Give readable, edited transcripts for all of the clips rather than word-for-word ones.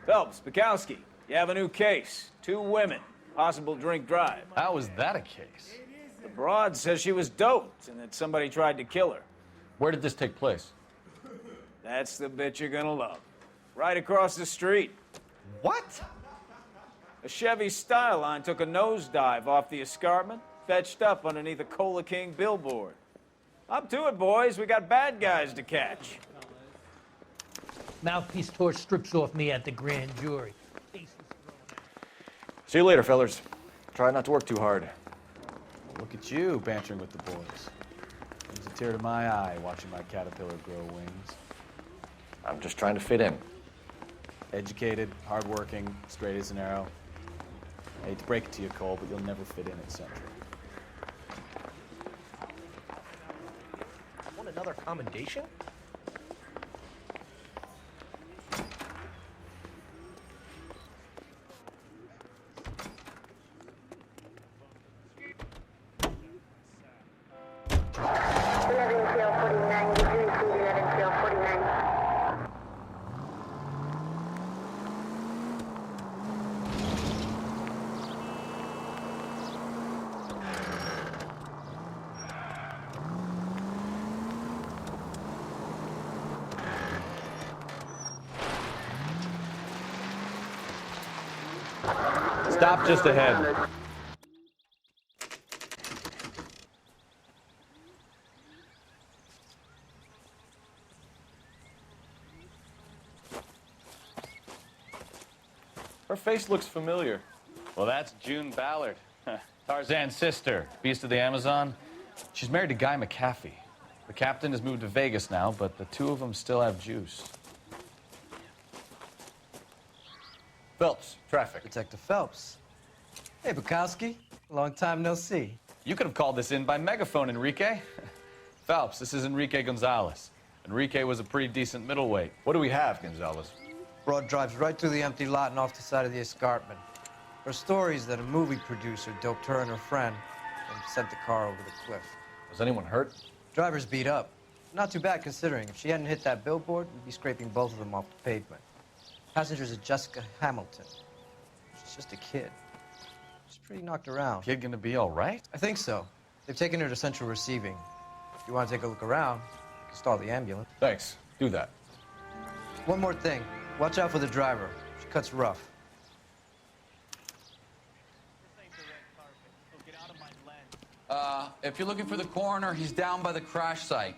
Phelps, Bukowski, you have a new case. 2 women, possible drink drive. How is that a case? The broad says she was doped and that somebody tried to kill her. Where did this take place? That's the bit you're gonna love. Right across the street. What? A Chevy Styline took a nosedive off the escarpment, fetched up underneath a Cola King billboard. Up to it, boys. We got bad guys to catch. Mouthpiece torch strips off me at the grand jury. See you later, fellers. Try not to work too hard. Look at you bantering with the boys. Brings a tear to my eye watching my caterpillar grow wings. I'm just trying to fit in. Educated, hardworking, straight as an arrow. I hate to break it to you, Cole, but you'll never fit in at Central. Want another commendation? Stop just ahead. Her face looks familiar. Well, that's June Ballard, Tarzan's sister, beast of the Amazon. She's married to Guy McAfee. The captain has moved to Vegas now, but the 2 of them still have juice. Phelps, traffic. Detective Phelps. Hey, Bukowski. Long time no see. You could have called this in by megaphone, Enrique. Phelps, this is Enrique Gonzalez. Enrique was a pretty decent middleweight. What do we have, Gonzalez? Broad drives right through the empty lot and off the side of the escarpment. Her story is that a movie producer doped her and her friend and sent the car over the cliff. Was anyone hurt? Driver's beat up. Not too bad considering. If she hadn't hit that billboard, we'd be scraping both of them off the pavement. Passenger's a Jessica Hamilton. She's just a kid. She's pretty knocked around. Kid gonna be all right? I think so. They've taken her to Central Receiving. If you want to take a look around, you can stall the ambulance. Thanks. Do that. One more thing. Watch out for the driver. She cuts rough. If you're looking for the coroner, he's down by the crash site.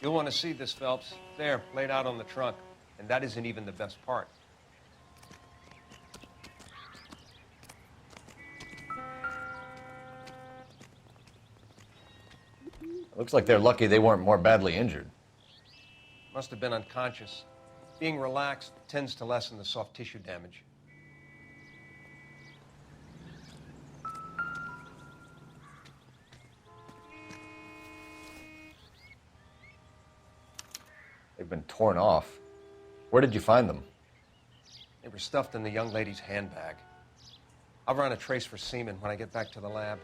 You'll want to see this, Phelps. There, laid out on the trunk. And that isn't even the best part. Looks like they're lucky they weren't more badly injured. Must have been unconscious. Being relaxed tends to lessen the soft tissue damage. They've been torn off. Where did you find them? They were stuffed in the young lady's handbag. I'll run a trace for semen when I get back to the lab.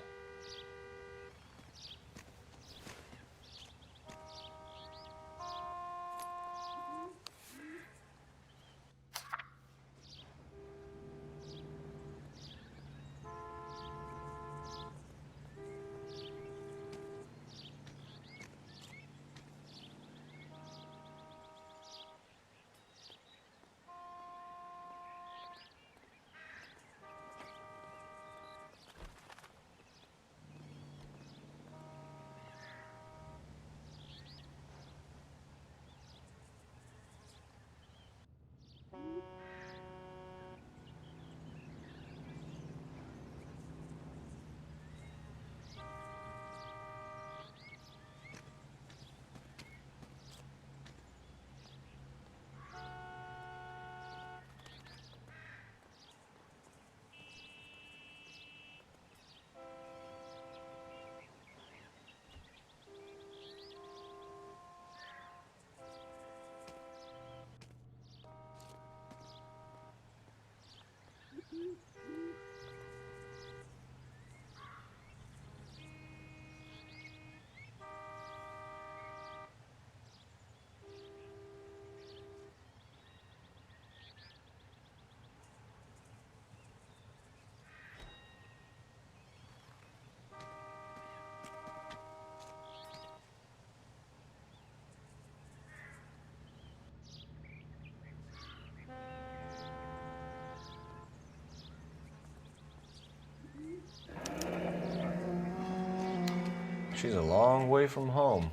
She's a long way from home.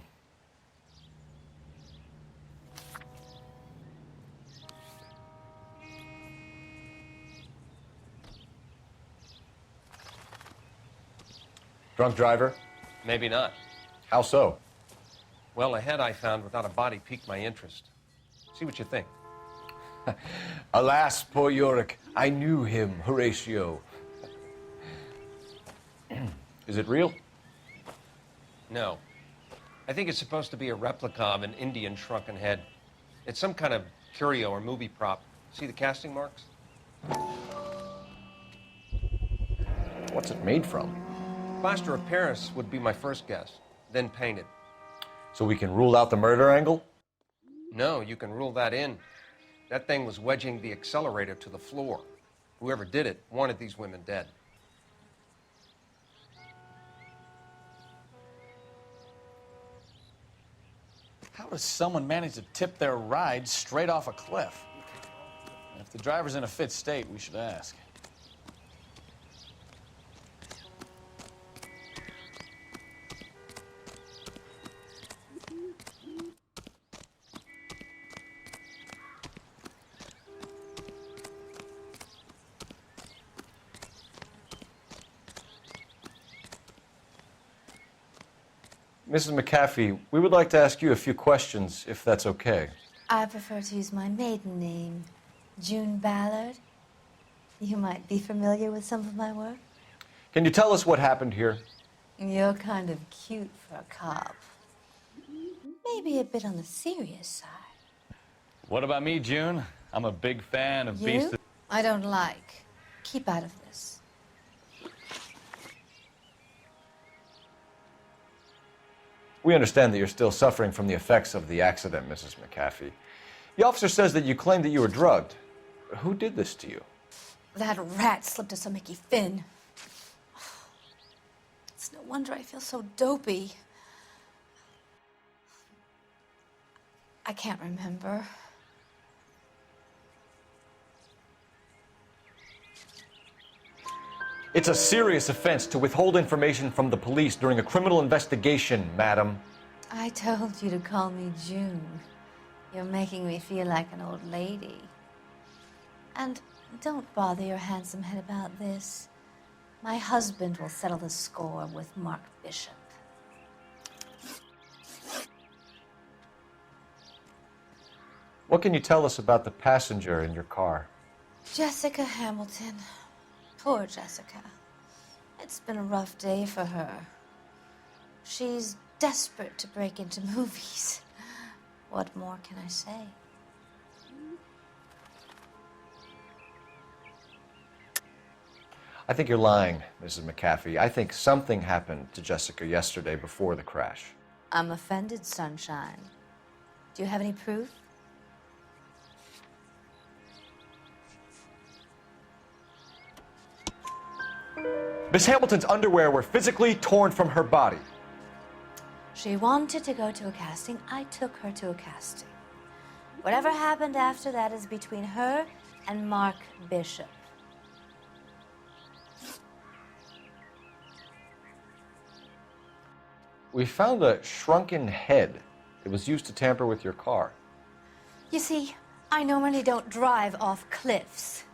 Drunk driver? Maybe not. How so? Well, a head I found without a body piqued my interest. See what you think. Alas, poor Yorick, I knew him, Horatio. Is it real? No. I think it's supposed to be a replica of an Indian shrunken head. It's some kind of curio or movie prop. See the casting marks? What's it made from? Plaster of Paris would be my first guess, then painted. So we can rule out the murder angle? No, you can rule that in. That thing was wedging the accelerator to the floor. Whoever did it wanted these women dead. How does someone manage to tip their ride straight off a cliff? And if the driver's in a fit state, we should ask. Mrs. McAfee, we would like to ask you a few questions, if that's okay. I prefer to use my maiden name, June Ballard. You might be familiar with some of my work. Can you tell us what happened here? You're kind of cute for a cop. Maybe a bit on the serious side. What about me, June? I'm a big fan of Beast. You? I don't like. Keep out of this. We understand that you're still suffering from the effects of the accident, Mrs. McAfee. The officer says that you claimed that you were drugged. Who did this to you? That rat slipped us a Mickey Finn. It's no wonder I feel so dopey. I can't remember. It's a serious offense to withhold information from the police during a criminal investigation, madam. I told you to call me June. You're making me feel like an old lady. And don't bother your handsome head about this. My husband will settle the score with Mark Bishop. What can you tell us about the passenger in your car? Jessica Hamilton. Poor Jessica. It's been a rough day for her. She's desperate to break into movies. What more can I say? I think you're lying, Mrs. McAfee. I think something happened to Jessica yesterday before the crash. I'm offended, Sunshine. Do you have any proof? Miss Hamilton's underwear were physically torn from her body. She wanted to go to a casting. I took her to a casting. Whatever happened after that is between her and Mark Bishop. We found a shrunken head. It was used to tamper with your car. You see, I normally don't drive off cliffs.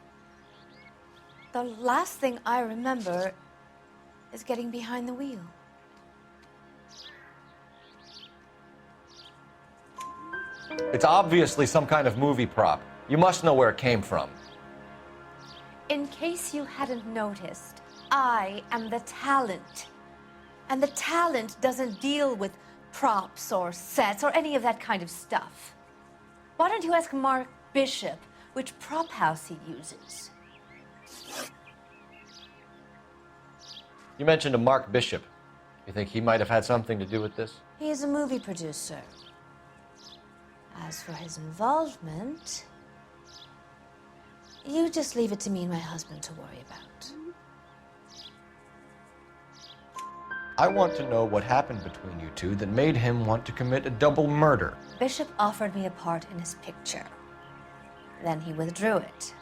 The last thing I remember is getting behind the wheel. It's obviously some kind of movie prop. You must know where it came from. In case you hadn't noticed, I am the talent. And the talent doesn't deal with props or sets or any of that kind of stuff. Why don't you ask Mark Bishop which prop house he uses? You mentioned a Mark Bishop. You think he might have had something to do with this? He is a movie producer. As for his involvement, you just leave it to me and my husband to worry about. I want to know what happened between you two that made him want to commit a double murder. Bishop offered me a part in his picture. Then he withdrew it.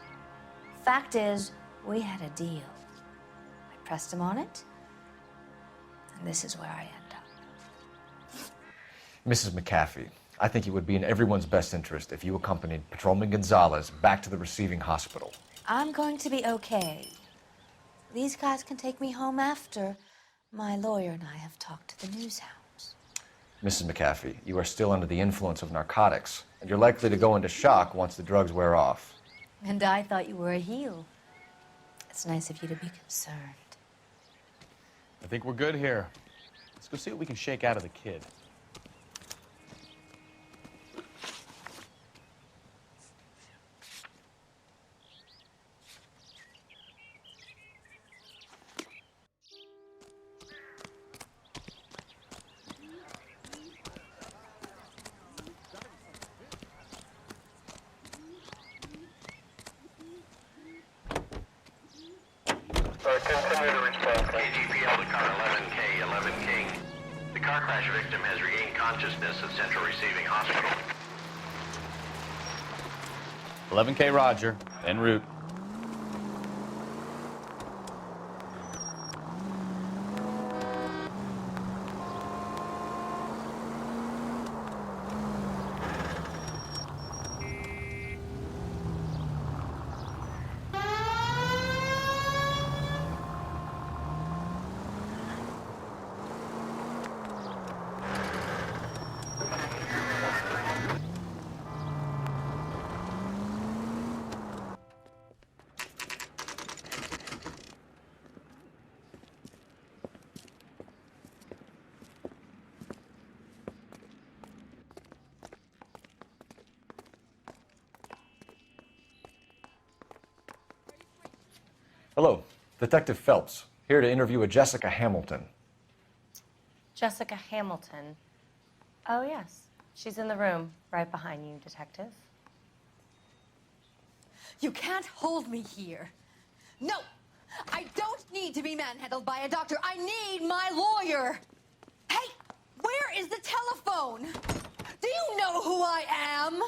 Fact is, we had a deal. I pressed him on it, and this is where I end up. Mrs. McAfee, I think it would be in everyone's best interest if you accompanied Patrolman Gonzalez back to the receiving hospital. I'm going to be okay. These guys can take me home after my lawyer and I have talked to the news house. Mrs. McAfee, you are still under the influence of narcotics, and you're likely to go into shock once the drugs wear off. And I thought you were a heel. It's nice of you to be concerned. I think we're good here. Let's go see what we can shake out of the kid. Continue to respond. KGPL to car 11K, 11 King. The car crash victim has regained consciousness at Central Receiving Hospital. 11K Roger, en route. Hello, Detective Phelps, here to interview a Jessica Hamilton. Jessica Hamilton. Oh, yes. She's in the room, right behind you, Detective. You can't hold me here. No! I don't need to be manhandled by a doctor. I need my lawyer. Hey, where is the telephone? Do you know who I am?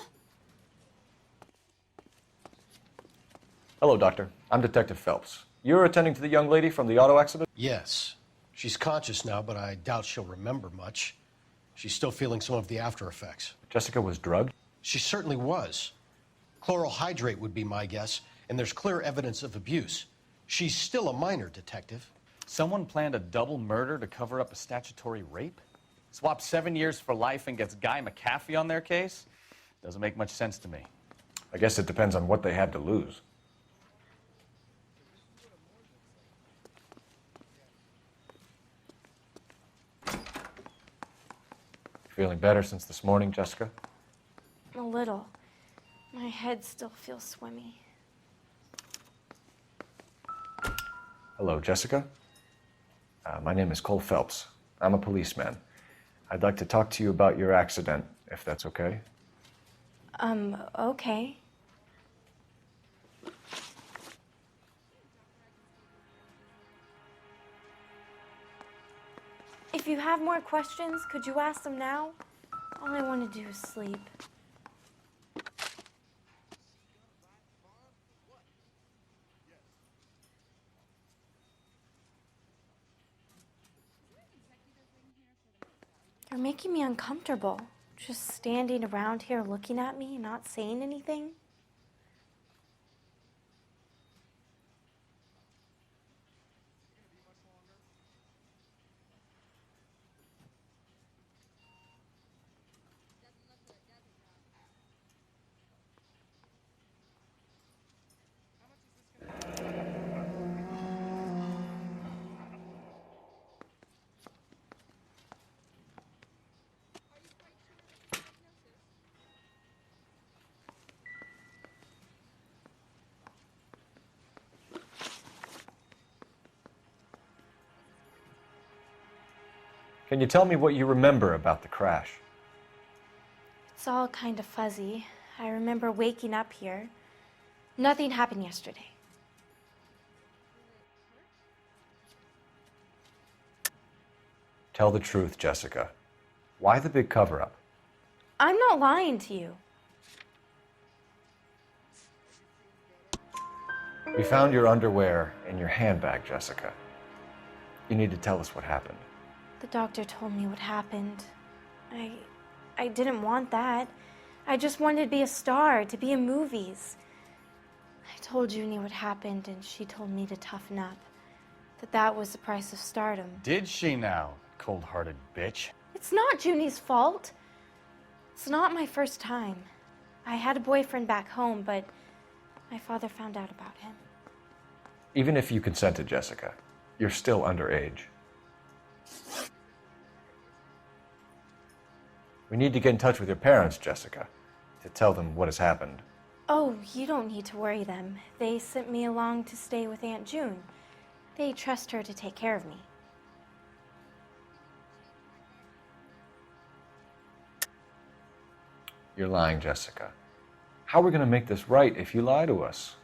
Hello, Doctor. I'm Detective Phelps. You're attending to the young lady from the auto accident? Yes. She's conscious now, but I doubt she'll remember much. She's still feeling some of the after effects. Jessica was drugged? She certainly was. Chloral hydrate would be my guess, and there's clear evidence of abuse. She's still a minor, Detective. Someone planned a double murder to cover up a statutory rape? Swap 7 years for life and gets Guy McAfee on their case? Doesn't make much sense to me. I guess it depends on what they had to lose. Feeling better since this morning, Jessica? A little. My head still feels swimmy. Hello, Jessica. My name is Cole Phelps. I'm a policeman. I'd like to talk to you about your accident, if that's okay. Okay. If you have more questions, could you ask them now? All I want to do is sleep. You're making me uncomfortable. Just standing around here looking at me and not saying anything. Can you tell me what you remember about the crash? It's all kind of fuzzy. I remember waking up here. Nothing happened yesterday. Tell the truth, Jessica. Why the big cover-up? I'm not lying to you. We found your underwear in your handbag, Jessica. You need to tell us what happened. The doctor told me what happened. I didn't want that. I just wanted to be a star, to be in movies. I told Junie what happened, and she told me to toughen up. That was the price of stardom. Did she now, cold-hearted bitch? It's not Junie's fault. It's not my first time. I had a boyfriend back home, but my father found out about him. Even if you consented, Jessica, you're still underage. We need to get in touch with your parents, Jessica, to tell them what has happened. Oh, you don't need to worry them. They sent me along to stay with Aunt June. They trust her to take care of me. You're lying, Jessica. How are we going to make this right if you lie to us?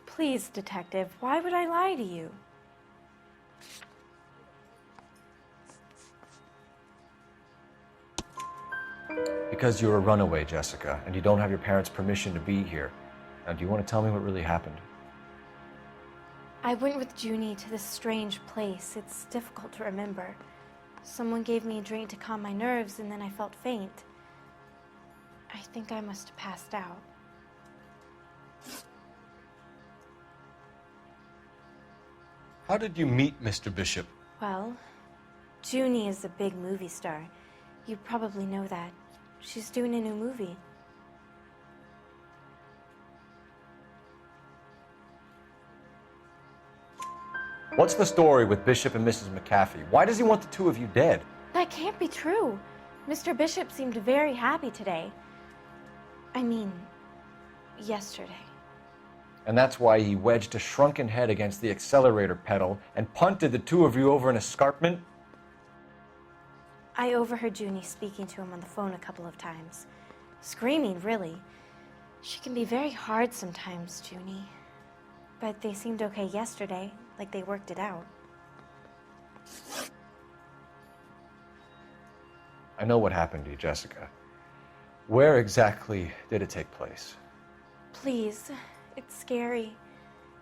Please, Detective, why would I lie to you? Because you're a runaway, Jessica, and you don't have your parents' permission to be here. Now, do you want to tell me what really happened? I went with Junie to this strange place. It's difficult to remember. Someone gave me a drink to calm my nerves, and then I felt faint. I think I must have passed out. How did you meet Mr. Bishop? Well, Junie is a big movie star. You probably know that. She's doing a new movie. What's the story with Bishop and Mrs. McAfee? Why does he want the two of you dead? That can't be true. Mr. Bishop seemed very happy today. I mean, yesterday. And that's why he wedged a shrunken head against the accelerator pedal and punted the two of you over an escarpment? I overheard Junie speaking to him on the phone a couple of times. Screaming, really. She can be very hard sometimes, Junie. But they seemed okay yesterday, like they worked it out. I know what happened to you, Jessica. Where exactly did it take place? Please, it's scary.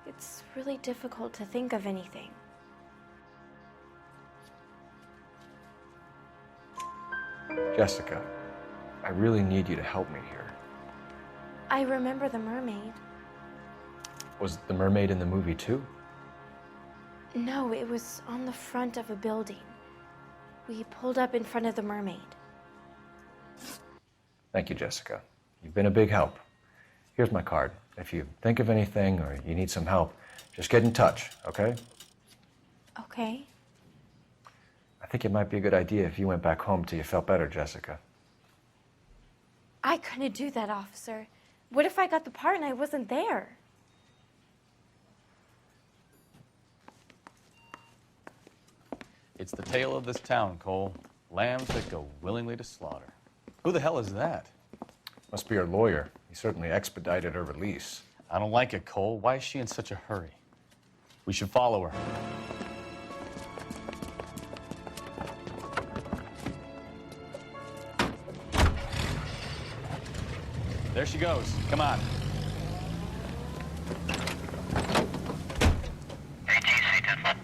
It's really difficult to think of anything. Jessica, I really need you to help me here. I remember the mermaid. Was the mermaid in the movie too? No, it was on the front of a building. We pulled up in front of the mermaid. Thank you, Jessica. You've been a big help. Here's my card. If you think of anything or you need some help, just get in touch, okay? Okay. I think it might be a good idea if you went back home till you felt better, Jessica. I couldn't do that, officer. What if I got the part and I wasn't there? It's the tale of this town, Cole. Lambs that go willingly to slaughter. Who the hell is that? Must be her lawyer. He certainly expedited her release. I don't like it, Cole. Why is she in such a hurry? We should follow her. There she goes. Come on. ATC 10-4.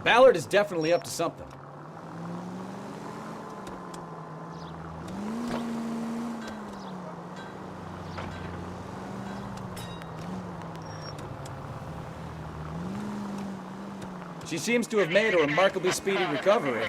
Ballard is definitely up to something. She seems to have made a remarkably speedy recovery.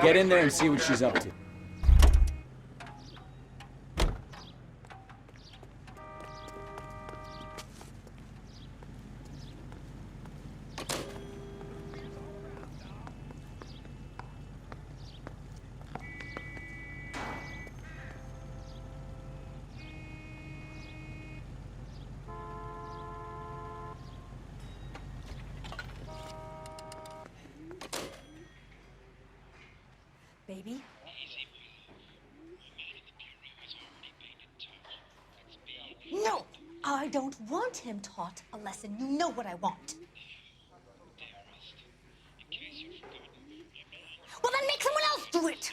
Get in there and see what she's up to. I don't want him taught a lesson. You know what I want. Well, then make someone else do it.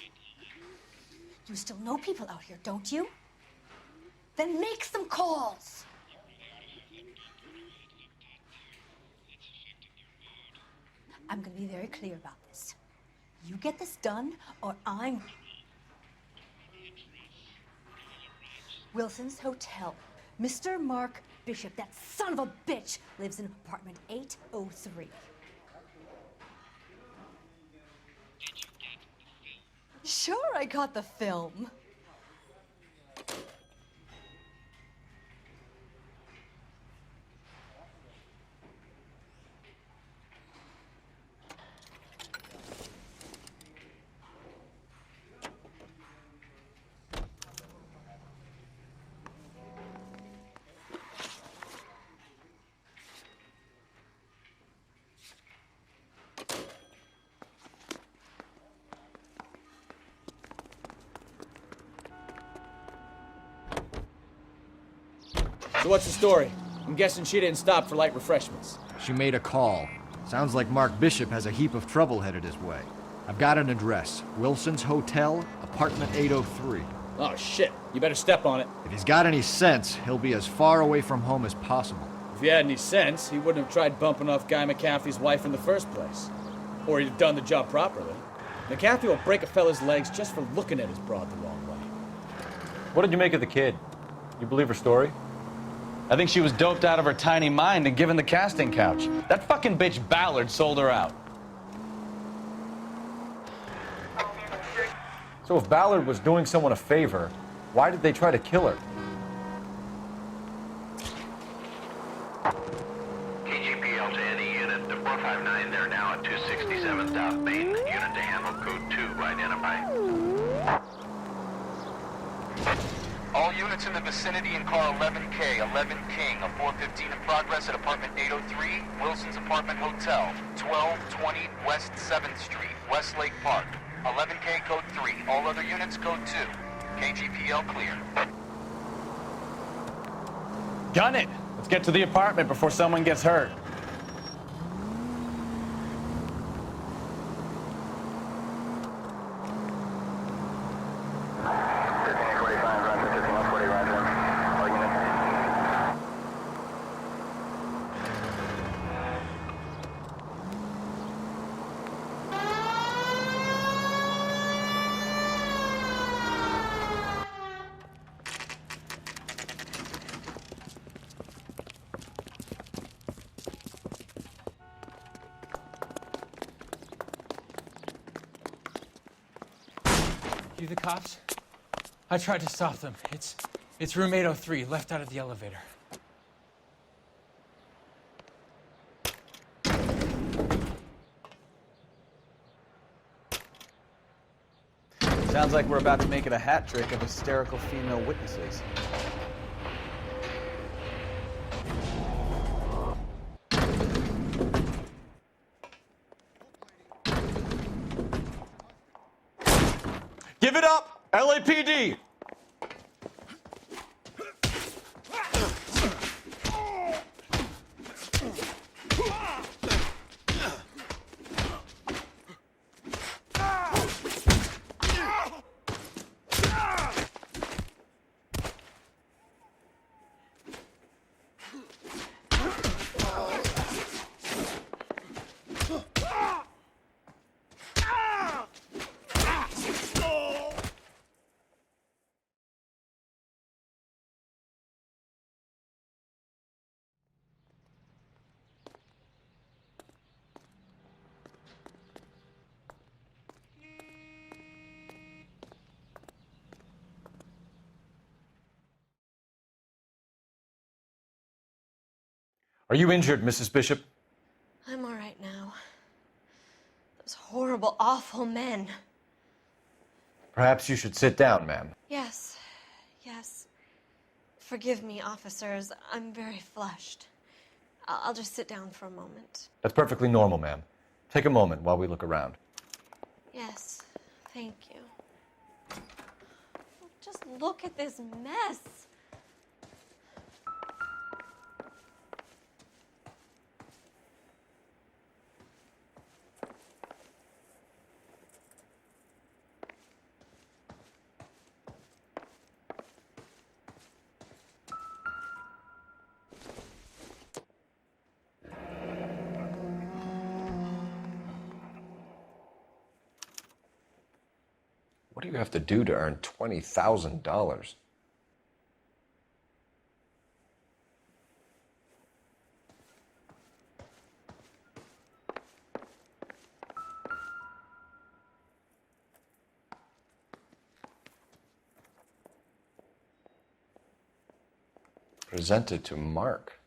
You still know people out here, don't you? Then make some calls. I'm going to be very clear about this. You get this done, or I'm... Wilson's Hotel. Mr. Mark Bishop, that son of a bitch, lives in apartment 803. Sure, I got the film. So what's the story? I'm guessing she didn't stop for light refreshments. She made a call. Sounds like Mark Bishop has a heap of trouble headed his way. I've got an address. Wilson's Hotel, apartment 803. Oh, shit. You better step on it. If he's got any sense, he'll be as far away from home as possible. If he had any sense, he wouldn't have tried bumping off Guy McAfee's wife in the first place. Or he'd have done the job properly. McAfee will break a fella's legs just for looking at his broad the wrong way. What did you make of the kid? You believe her story? I think she was doped out of her tiny mind and given the casting couch. That fucking bitch Ballard sold her out. So if Ballard was doing someone a favor, why did they try to kill her? KGPL to any unit. The 459, they're now at 267 South Main. Unit to handle code 2, identify. All units in the vicinity in car 11K, 11 King, a 415 in progress at apartment 803, Wilson's Apartment Hotel, 1220 West 7th Street, Westlake Park. 11K code 3, all other units code 2. KGPL clear. Gun it! Let's get to the apartment before someone gets hurt. You the cops? I tried to stop them. It's room 803, left out of the elevator. Sounds like we're about to make it a hat trick of hysterical female witnesses. Give it up, LAPD! Are you injured, Mrs. Bishop? I'm all right now. Those horrible, awful men. Perhaps you should sit down, ma'am. Yes, yes. Forgive me, officers. I'm very flushed. I'll just sit down for a moment. That's perfectly normal, ma'am. Take a moment while we look around. Yes, thank you. Just look at this mess. What do you have to do to earn $20,000? Presented to Mark.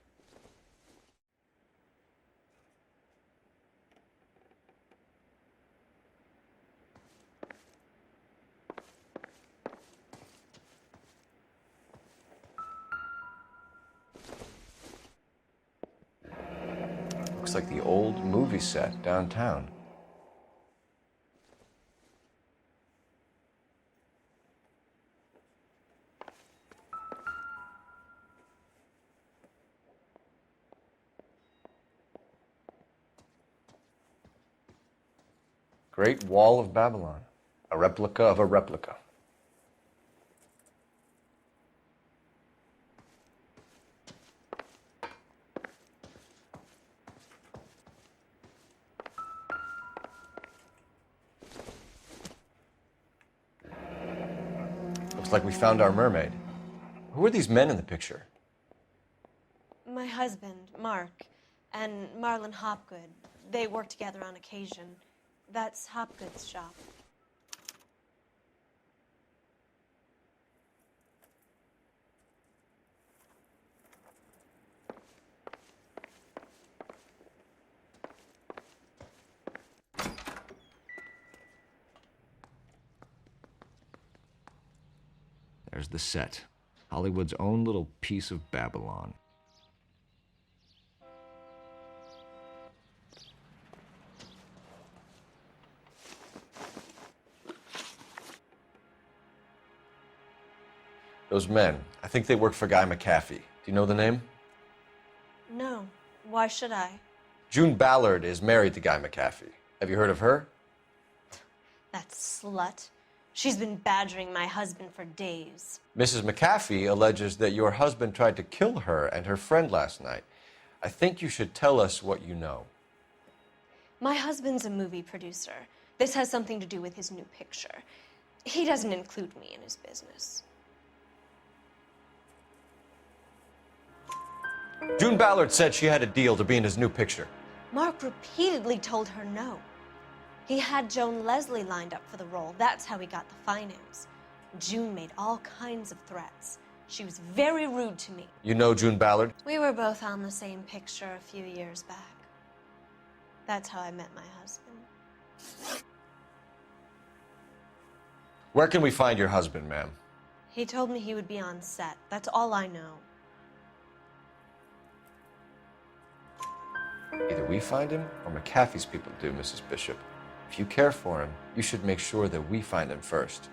Looks like the old movie set downtown. Great Wall of Babylon, a replica of a replica. Looks like we found our mermaid. Who are these men in the picture? My husband, Mark, and Marlon Hopgood. They work together on occasion. That's Hopgood's shop. There's the set. Hollywood's own little piece of Babylon. Those men, I think they work for Guy McAfee. Do you know the name? No. Why should I? June Ballard is married to Guy McAfee. Have you heard of her? That slut. She's been badgering my husband for days. Mrs. McAfee alleges that your husband tried to kill her and her friend last night. I think you should tell us what you know. My husband's a movie producer. This has something to do with his new picture. He doesn't include me in his business. June Ballard said she had a deal to be in his new picture. Mark repeatedly told her no. He had Joan Leslie lined up for the role. That's how he got the finance. June made all kinds of threats. She was very rude to me. You know June Ballard? We were both on the same picture a few years back. That's how I met my husband. Where can we find your husband, ma'am? He told me he would be on set. That's all I know. Either we find him or McAfee's people do, Mrs. Bishop. If you care for him, you should make sure that we find him first.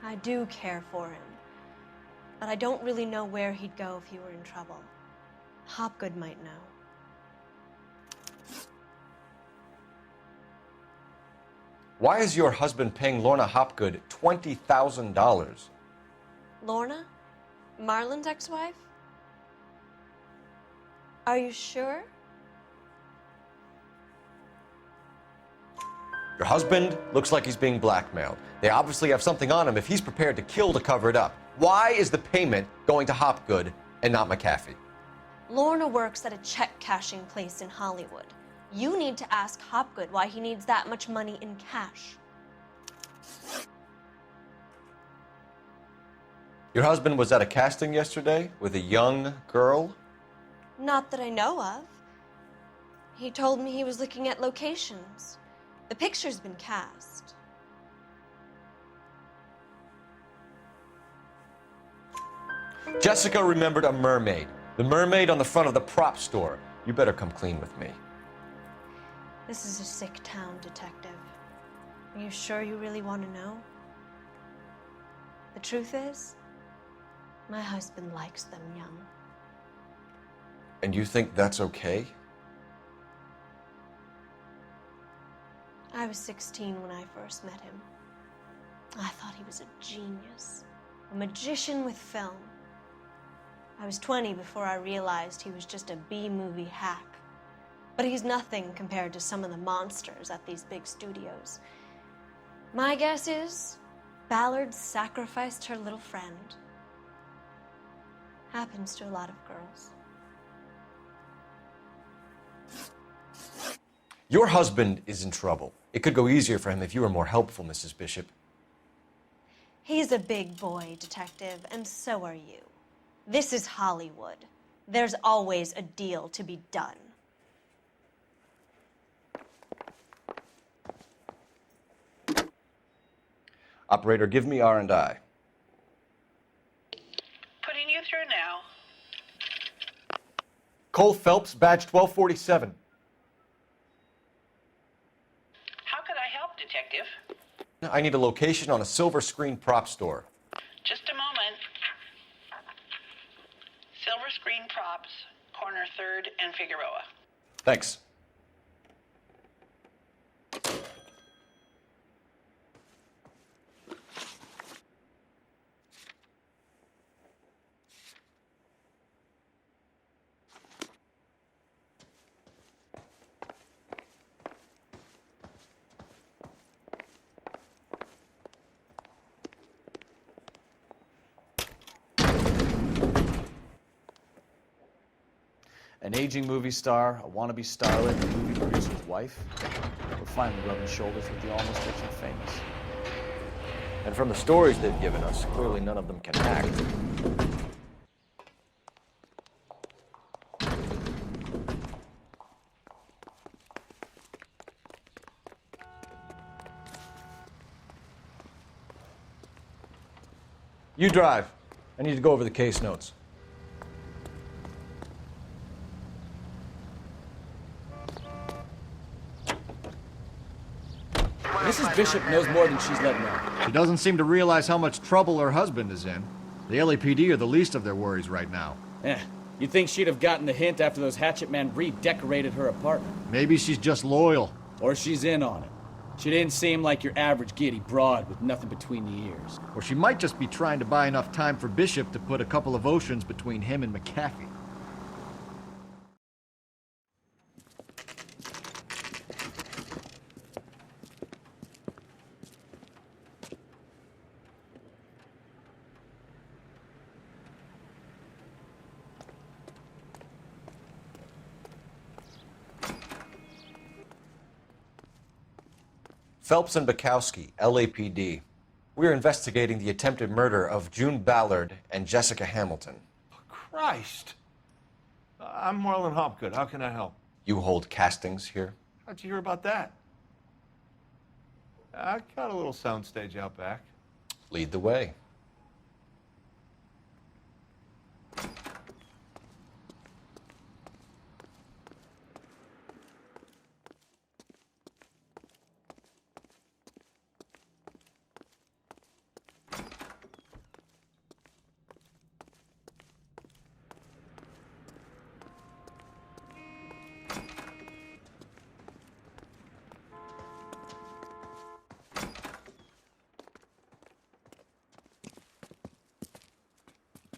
I do care for him, but I don't really know where he'd go if he were in trouble. Hopgood might know. Why is your husband paying Lorna Hopgood $20,000? Lorna? Marlon's ex-wife? Are you sure? Your husband looks like he's being blackmailed. They obviously have something on him if he's prepared to kill to cover it up. Why is the payment going to Hopgood and not McAfee? Lorna works at a check-cashing place in Hollywood. You need to ask Hopgood why he needs that much money in cash. Your husband was at a casting yesterday with a young girl? Not that I know of. He told me he was looking at locations. The picture's been cast. Jessica remembered a mermaid. The mermaid on the front of the prop store. You better come clean with me. This is a sick town, Detective. Are you sure you really want to know? The truth is, my husband likes them young. And you think that's okay? I was 16 when I first met him. I thought he was a genius, a magician with film. I was 20 before I realized he was just a B-movie hack. But he's nothing compared to some of the monsters at these big studios. My guess is Ballard sacrificed her little friend. Happens to a lot of girls. Your husband is in trouble. It could go easier for him if you were more helpful, Mrs. Bishop. He's a big boy, Detective, and so are you. This is Hollywood. There's always a deal to be done. Operator, give me R&I. Putting you through now. Cole Phelps, badge 1247. How could I help, Detective? I need a location on a silver screen prop store. Just a moment. Silver Screen Props, corner 3rd and Figueroa. Thanks. An aging movie star, a wannabe starlet, and a movie producer's wife. We're finally rubbing shoulders with the almost rich and famous. And from the stories they've given us, clearly none of them can act. You drive. I need to go over the case notes. Mrs. Bishop knows more than she's letting on. She doesn't seem to realize how much trouble her husband is in. The LAPD are the least of their worries right now. You'd think she'd have gotten the hint after those hatchet men redecorated her apartment. Maybe she's just loyal. Or she's in on it. She didn't seem like your average giddy broad with nothing between the ears. Or she might just be trying to buy enough time for Bishop to put a couple of oceans between him and McAfee. Phelps and Bukowski, LAPD. We're investigating the attempted murder of June Ballard and Jessica Hamilton. Christ. I'm Marlon Hopgood. How can I help? You hold castings here? How'd you hear about that? I got a little soundstage out back. Lead the way.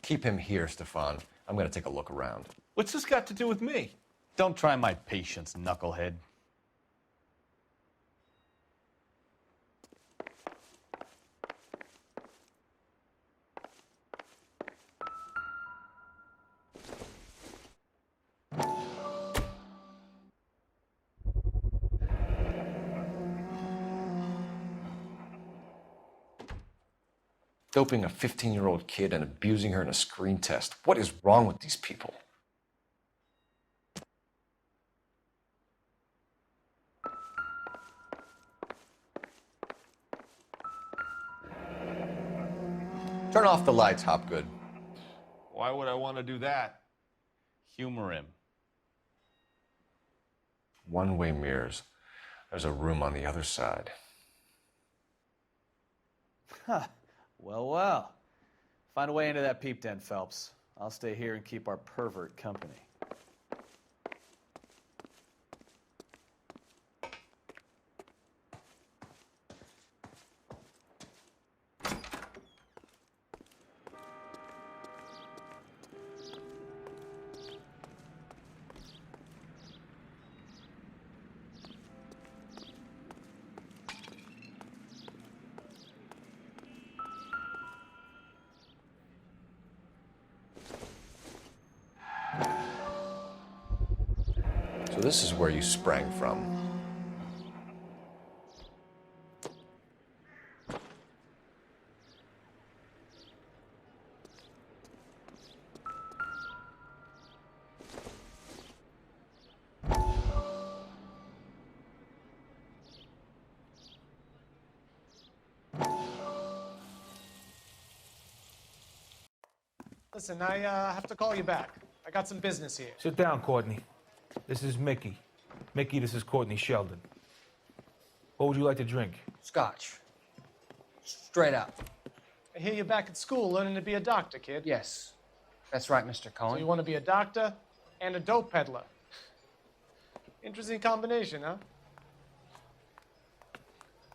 Keep him here, Stefan. I'm gonna take a look around. What's this got to do with me? Don't try my patience, knucklehead. Doping a 15-year-old kid and abusing her in a screen test. What is wrong with these people? Turn off the lights, Hopgood. Why would I want to do that? Humor him. One-way mirrors. There's a room on the other side. Huh. Well, well. Find a way into that peep den, Phelps. I'll stay here and keep our pervert company. So this is where you sprang from. Listen, I have to call you back. I got some business here. Sit down, Courtney. This is Mickey. Mickey, this is Courtney Sheldon. What would you like to drink? Scotch. Straight up. I hear you're back at school learning to be a doctor, kid. Yes. That's right, Mr. Cohen. So you want to be a doctor and a dope peddler. Interesting combination, huh?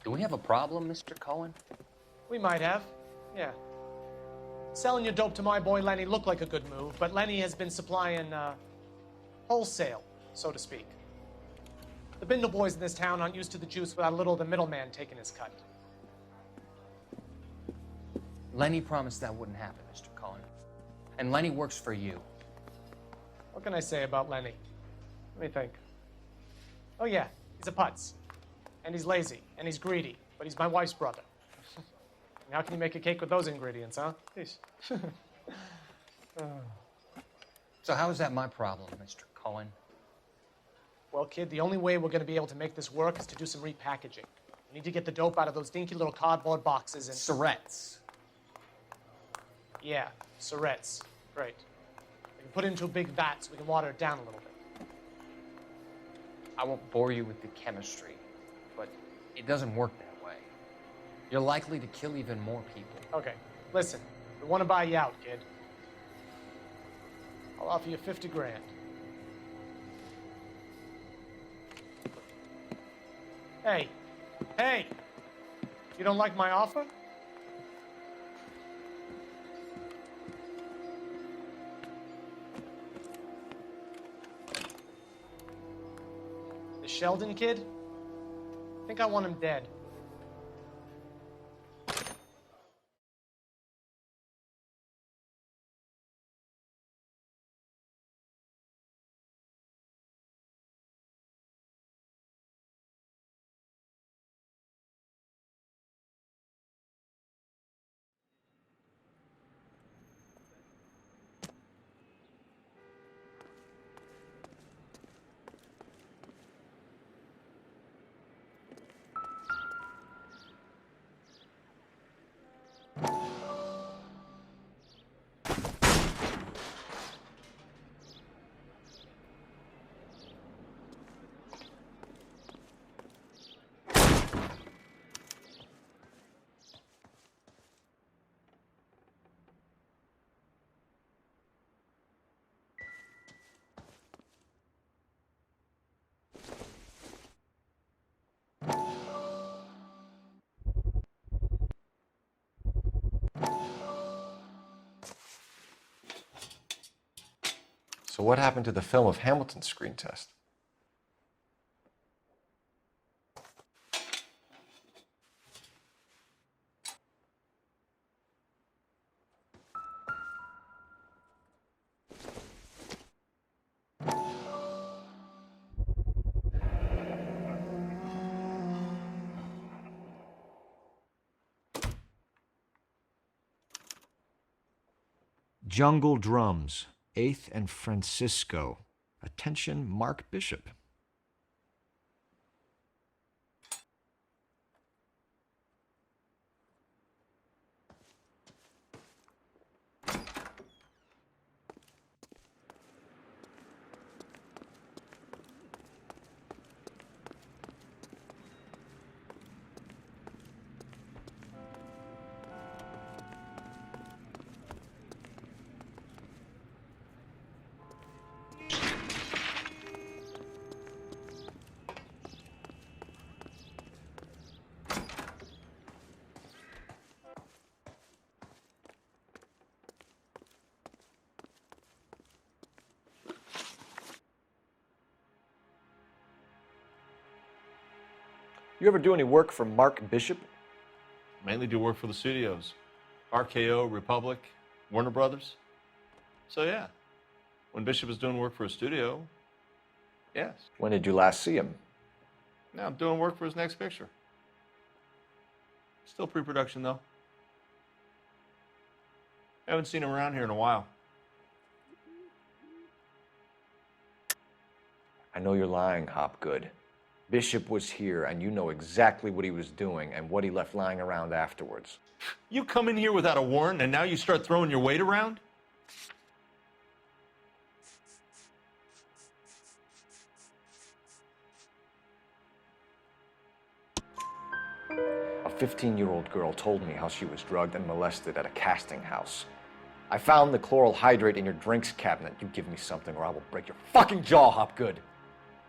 Do we have a problem, Mr. Cohen? We might have, yeah. Selling your dope to my boy Lenny looked like a good move, but Lenny has been supplying, wholesale, so to speak. The Bindle boys in this town aren't used to the juice without a little of the middleman taking his cut. Lenny promised that wouldn't happen, Mr. Cohen. And Lenny works for you. What can I say about Lenny? Let me think. Oh yeah, he's a putz. And he's lazy, and he's greedy, but he's my wife's brother. How can you make a cake with those ingredients, huh? Please. So how is that my problem, Mr. Cohen? Well, kid, the only way we're going to be able to make this work is to do some repackaging. We need to get the dope out of those dinky little cardboard boxes and... Surrettes. Yeah, surrettes. Great. We can put it into a big vat so we can water it down a little bit. I won't bore you with the chemistry, but it doesn't work that way. You're likely to kill even more people. Okay, listen. We want to buy you out, kid. I'll offer you 50 grand. Hey, hey! You don't like my offer? The Sheldon kid? I think I want him dead. So what happened to the film of Hamilton's screen test? Jungle Drums, 8th and Francisco. Attention, Mark Bishop. You ever do any work for Mark Bishop? Mainly do work for the studios. RKO, Republic, Warner Brothers. So yeah, when Bishop is doing work for a studio, Yes. When did you last see him? Now I'm doing work for his next picture. Still pre-production, though. Haven't seen him around here in a while. I know you're lying, Hopgood. Bishop was here, and you know exactly what he was doing and what he left lying around afterwards. You come in here without a warrant, and now you start throwing your weight around? A 15-year-old girl told me how she was drugged and molested at a casting house. I found the chloral hydrate in your drinks cabinet. You give me something or I will break your fucking jaw, Hopgood.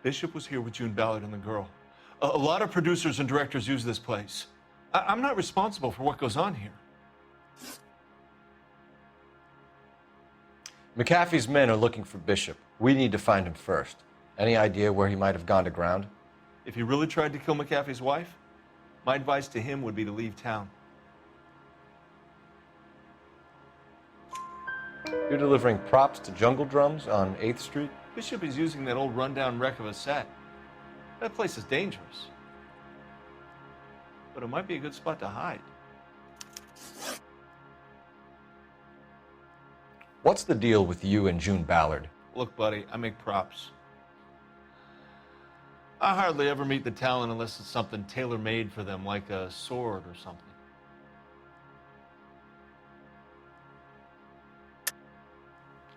Bishop was here with June Ballard and the girl. A lot of producers and directors use this place. I'm not responsible for what goes on here. McAfee's men are looking for Bishop. We need to find him first. Any idea where he might have gone to ground? If he really tried to kill McAfee's wife, my advice to him would be to leave town. You're delivering props to Jungle Drums on 8th Street? Bishop is using that old rundown wreck of a set. That place is dangerous. But it might be a good spot to hide. What's the deal with you and June Ballard? Look, buddy, I make props. I hardly ever meet the talent unless it's something tailor-made for them, like a sword or something.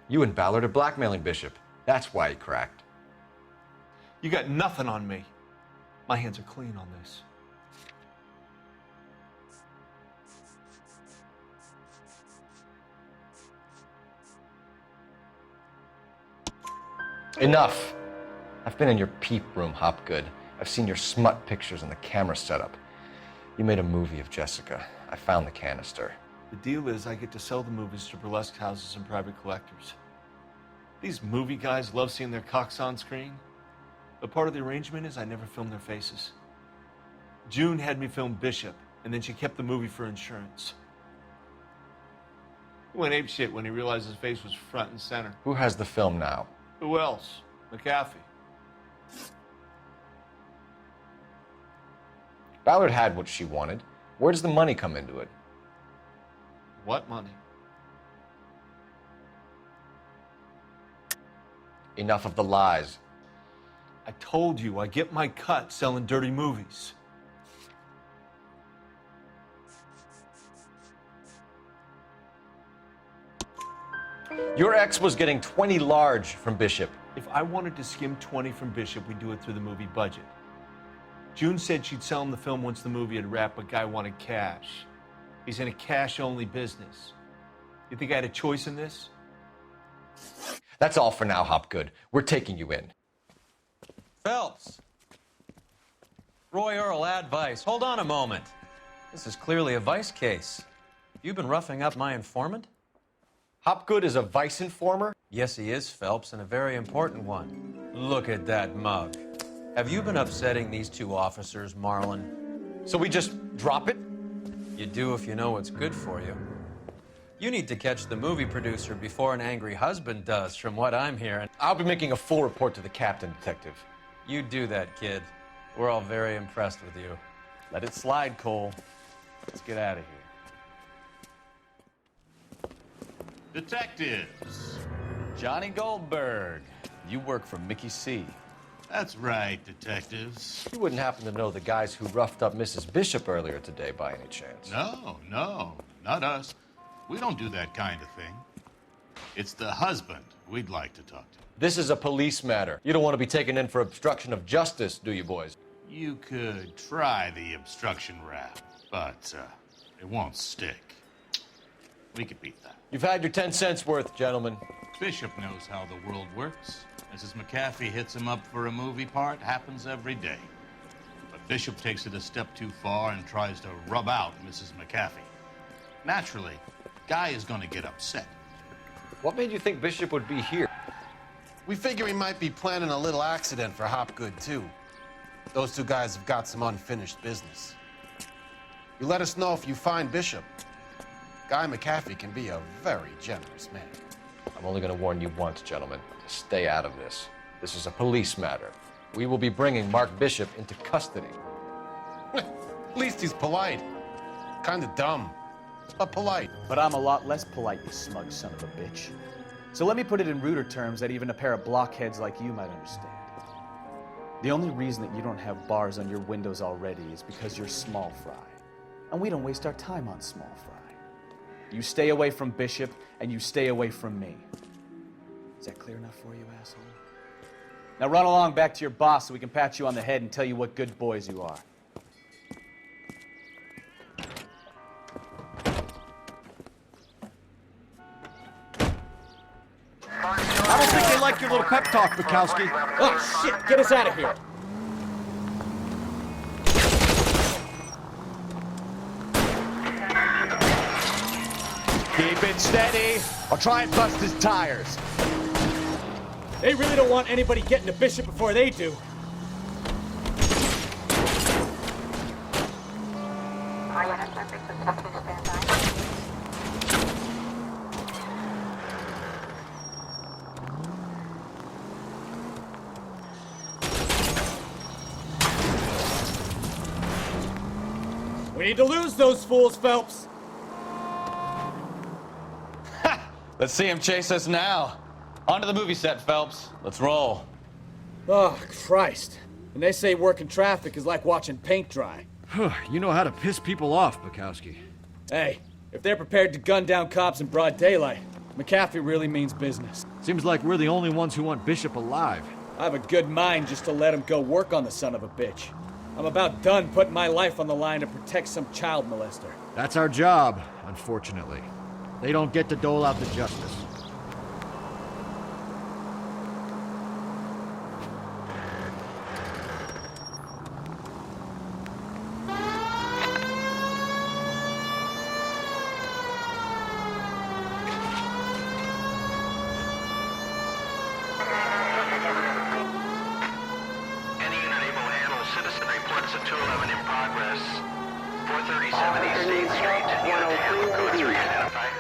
You and Ballard are blackmailing Bishop. That's why he cracked. You got nothing on me. My hands are clean on this. Enough. I've been in your peep room, Hopgood. I've seen your smut pictures and the camera setup. You made a movie of Jessica. I found the canister. The deal is I get to sell the movies to burlesque houses and private collectors. These movie guys love seeing their cocks on screen. But part of the arrangement is I never film their faces. June had me film Bishop, and then she kept the movie for insurance. He went apeshit when he realized his face was front and center. Who has the film now? Who else? McAfee. Ballard had what she wanted. Where does the money come into it? What money? Enough of the lies. I told you I get my cut selling dirty movies. Your ex was getting 20 large from Bishop. If I wanted to skim 20 from Bishop, we'd do it through the movie budget. June said she'd sell him the film once the movie had wrapped, but Guy wanted cash. He's in a cash-only business. You think I had a choice in this? That's all for now, Hopgood. We're taking you in. Phelps! Roy Earl, advice. Hold on a moment. This is clearly a vice case. You've been roughing up my informant? Hopgood is a vice informer? Yes, he is, Phelps, and a very important one. Look at that mug. Have you been upsetting these two officers, Marlon? So we just drop it? You do if you know what's good for you. You need to catch the movie producer before an angry husband does, from what I'm hearing. I'll be making a full report to the captain, Detective. You do that, kid. We're all very impressed with you. Let it slide, Cole. Let's get out of here. Detectives. Johnny Goldberg. You work for Mickey C. That's right, detectives. You wouldn't happen to know the guys who roughed up Mrs. Bishop earlier today by any chance? No, not us. We don't do that kind of thing. It's the husband we'd like to talk to. This is a police matter. You don't want to be taken in for obstruction of justice, do you, boys? You could try the obstruction rap, but it won't stick. We could beat that. You've had your 10 cents worth, gentlemen. Bishop knows how the world works. Mrs. McAfee hits him up for a movie part, happens every day. But Bishop takes it a step too far and tries to rub out Mrs. McAfee. Naturally, Guy is going to get upset. What made you think Bishop would be here? We figure he might be planning a little accident for Hopgood, too. Those two guys have got some unfinished business. You let us know if you find Bishop. Guy McAfee can be a very generous man. I'm only going to warn you once, gentlemen. To stay out of this. This is a police matter. We will be bringing Mark Bishop into custody. At least he's polite. Kind of dumb, but polite. But I'm a lot less polite, you smug son of a bitch. So let me put it in ruder terms that even a pair of blockheads like you might understand. The only reason that you don't have bars on your windows already is because you're small fry. And we don't waste our time on small fry. You stay away from Bishop, and you stay away from me. Is that clear enough for you, asshole? Now run along back to your boss so we can pat you on the head and tell you what good boys you are. I don't think they like your little pep talk, Bukowski. Oh, shit! Get us out of here! Keep it steady. I'll try and bust his tires. They really don't want anybody getting to Bishop before they do. We need to lose those fools, Phelps. Let's see him chase us now. Onto the movie set, Phelps. Let's roll. Oh, Christ. And they say working traffic is like watching paint dry. You know how to piss people off, Bukowski. Hey, if they're prepared to gun down cops in broad daylight, McAfee really means business. Seems like we're the only ones who want Bishop alive. I have a good mind just to let him go work on the son of a bitch. I'm about done putting my life on the line to protect some child molester. That's our job, unfortunately. They don't get to dole out the justice. Any unit able to handle citizen reports at 211 in progress. 437 East 8th Street. Unit to handle code 3 identified.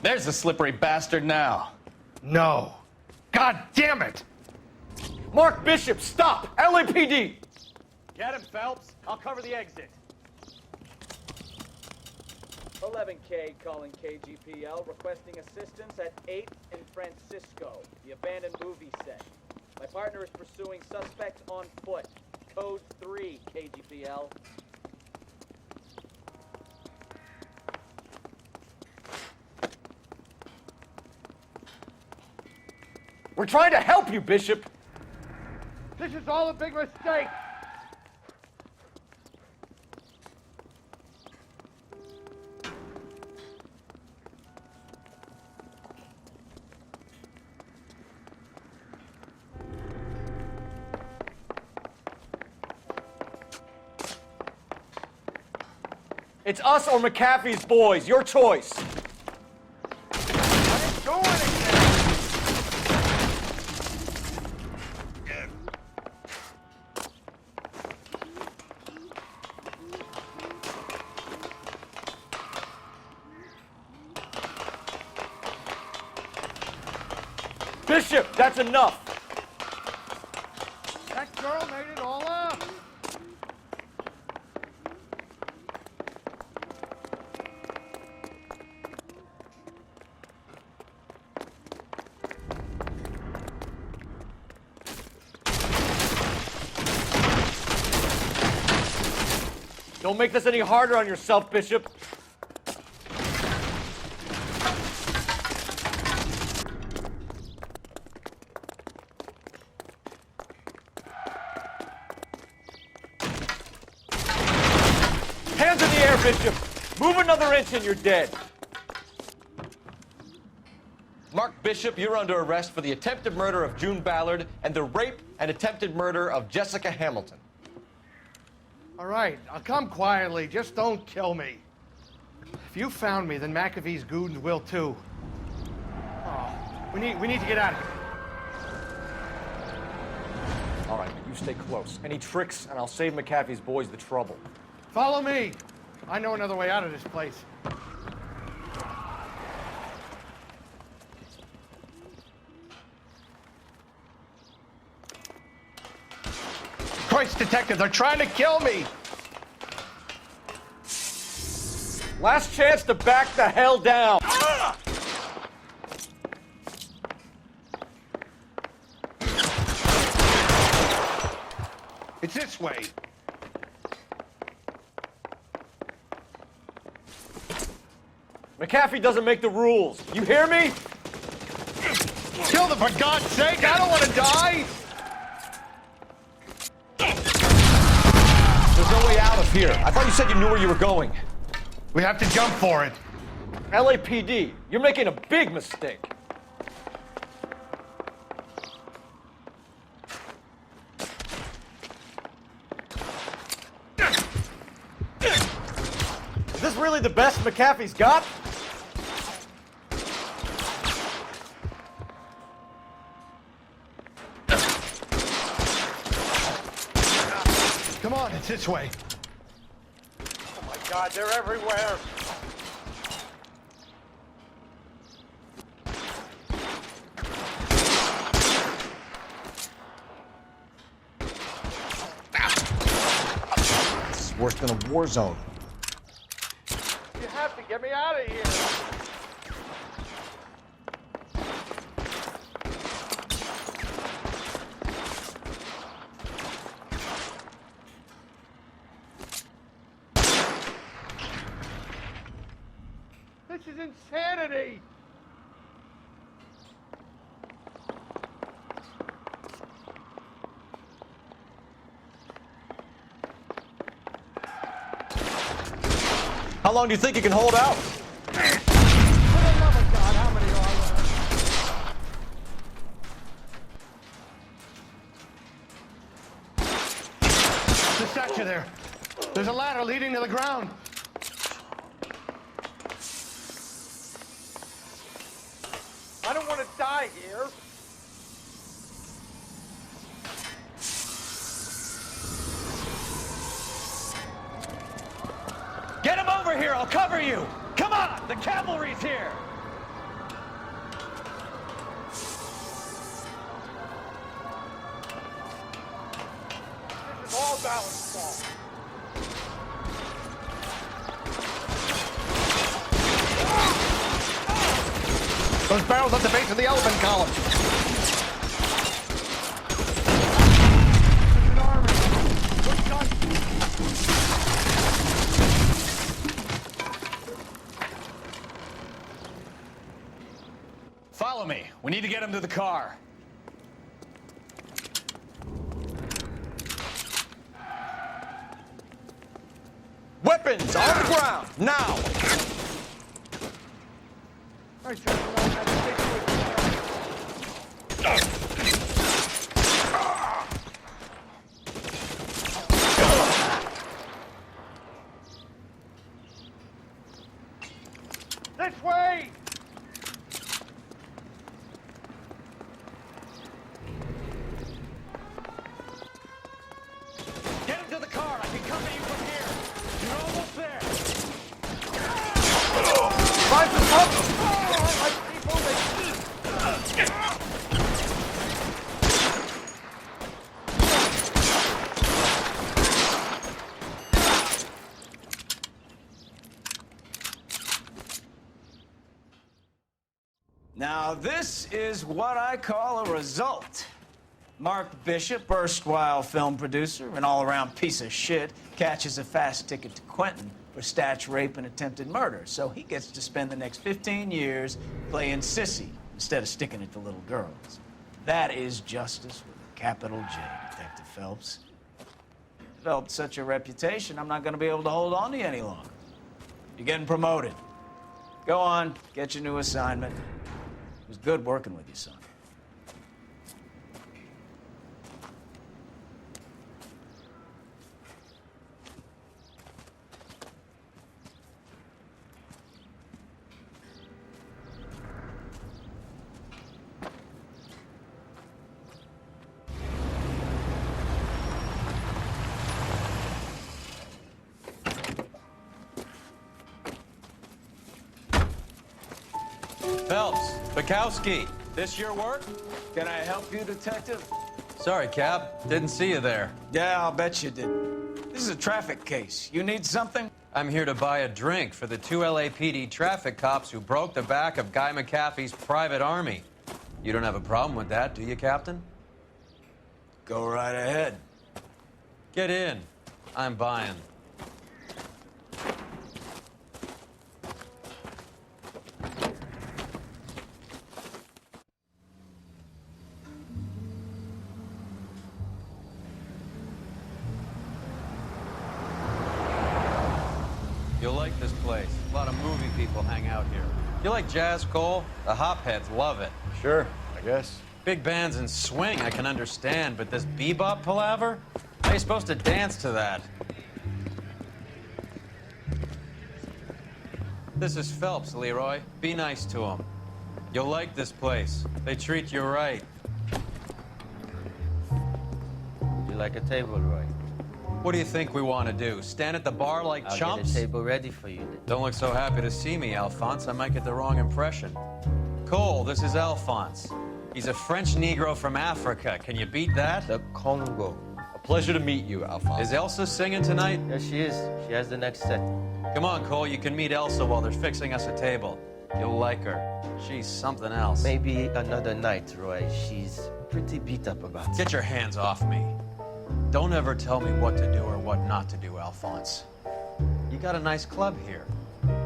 There's the slippery bastard now. No. God damn it! Mark Bishop, stop! LAPD! Get him, Phelps. I'll cover the exit. 11K calling KGPL, requesting assistance at 8th and Francisco, the abandoned movie set. My partner is pursuing suspect on foot. Code 3, KGPL. We're trying to help you, Bishop! This is all a big mistake! It's us or McAfee's boys. Your choice. I ain't going anywhere! Bishop, that's enough. That girl made it all up! Don't make this any harder on yourself, Bishop. Hands in the air, Bishop. Move another inch and you're dead. Mark Bishop, you're under arrest for the attempted murder of June Ballard and the rape and attempted murder of Jessica Hamilton. All right, I'll come quietly. Just don't kill me. If you found me, then McAfee's goons will too. Oh, we need to get out of here. All right, you stay close. Any tricks, and I'll save McAfee's boys the trouble. Follow me. I know another way out of this place. Christ, detective, they're trying to kill me! Last chance to back the hell down! It's this way. McAfee doesn't make the rules. You hear me? Kill them, for God's sake! I don't want to die! There's no way out of here. I thought you said you knew where you were going. We have to jump for it. LAPD, you're making a big mistake. Is this really the best McAfee's got? Come on, it's this way. Oh my God, they're everywhere. This is worse than a war zone. You have to get me out of here. This is insanity! How long do you think you can hold out? For the love of God, how many are there? The statue there. There's a ladder leading to the ground. I don't want to die here. Get him over here, I'll cover you! Come on, the cavalry's here! This is all Ballard's fault. Those barrels at the base of the elephant column. There's an army. Good guns. Follow me. We need to get him to the car. Weapons on the ground, now! This way! Get him to the car, I can come to you from here. You're almost there. Find some cover! Now, this is what I call a result. Mark Bishop, erstwhile film producer, an all-around piece of shit, catches a fast ticket to Quentin for statch rape and attempted murder, so he gets to spend the next 15 years playing sissy instead of sticking it to little girls. That is justice with a capital J, Detective Phelps. Developed such a reputation, I'm not going to be able to hold on to you any longer. You're getting promoted. Go on, get your new assignment. It was good working with you, son. Phelps, Bukowski, this your work? Can I help you, Detective? Sorry, Cap. Didn't see you there. Yeah, I'll bet you did. This is a traffic case. You need something? I'm here to buy a drink for the 2 LAPD traffic cops who broke the back of Guy McAfee's private army. You don't have a problem with that, do you, Captain? Go right ahead. Get in. I'm buying. You'll like this place. A lot of movie people hang out here. You like jazz, Cole? The hopheads love it. Sure, I guess. Big bands and swing I can understand, but this bebop palaver? How are you supposed to dance to that? This is Phelps, Leroy. Be nice to him. You'll like this place. They treat you right. You like a table, Roy? What do you think we want to do? Stand at the bar like I'll chumps? get a table ready for you. Don't look so happy to see me, Alphonse. I might get the wrong impression. Cole, this is Alphonse. He's a French Negro from Africa. Can you beat that? The Congo. A pleasure to meet you, Alphonse. Is Elsa singing tonight? Yes, she is. She has the next set. Come on, Cole. You can meet Elsa while they're fixing us a table. You'll like her. She's something else. Maybe another night, Roy. She's pretty beat up about it. Get your hands off me. Don't ever tell me what to do or what not to do, Alphonse. You got a nice club here.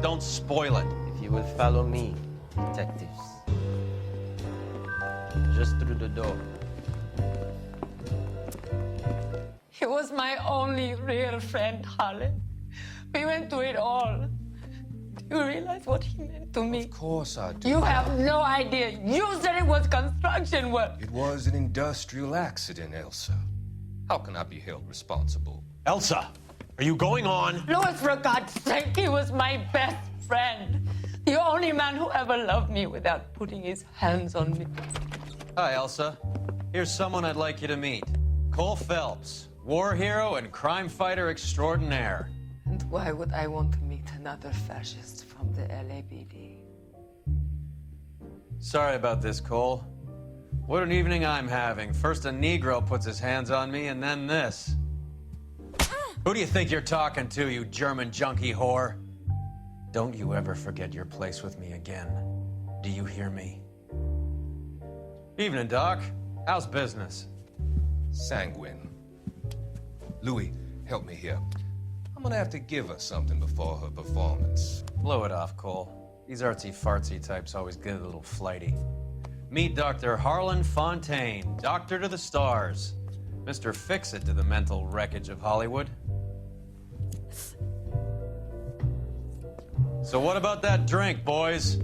Don't spoil it. If you will follow me, detectives. Just through the door. He was my only real friend, Harlan. We went through it all. Do you realize what he meant to me? Of course I do. You have no idea. You said it was construction work. It was an industrial accident, Elsa. How can I be held responsible? Elsa, are you going on? Louis, for God's sake, he was my best friend. The only man who ever loved me without putting his hands on me. Hi, Elsa. Here's someone I'd like you to meet. Cole Phelps, war hero and crime fighter extraordinaire. And why would I want to meet another fascist from the LAPD? Sorry about this, Cole. What an evening I'm having. First a Negro puts his hands on me, and then this. Who do you think you're talking to, you German junkie whore? Don't you ever forget your place with me again. Do you hear me? Evening, Doc. How's business? Sanguine. Louis, help me here. I'm gonna have to give her something before her performance. Blow it off, Cole. These artsy-fartsy types always get a little flighty. Meet Dr. Harlan Fontaine, doctor to the stars. Mr. Fix-It to the mental wreckage of Hollywood. So what about that drink, boys?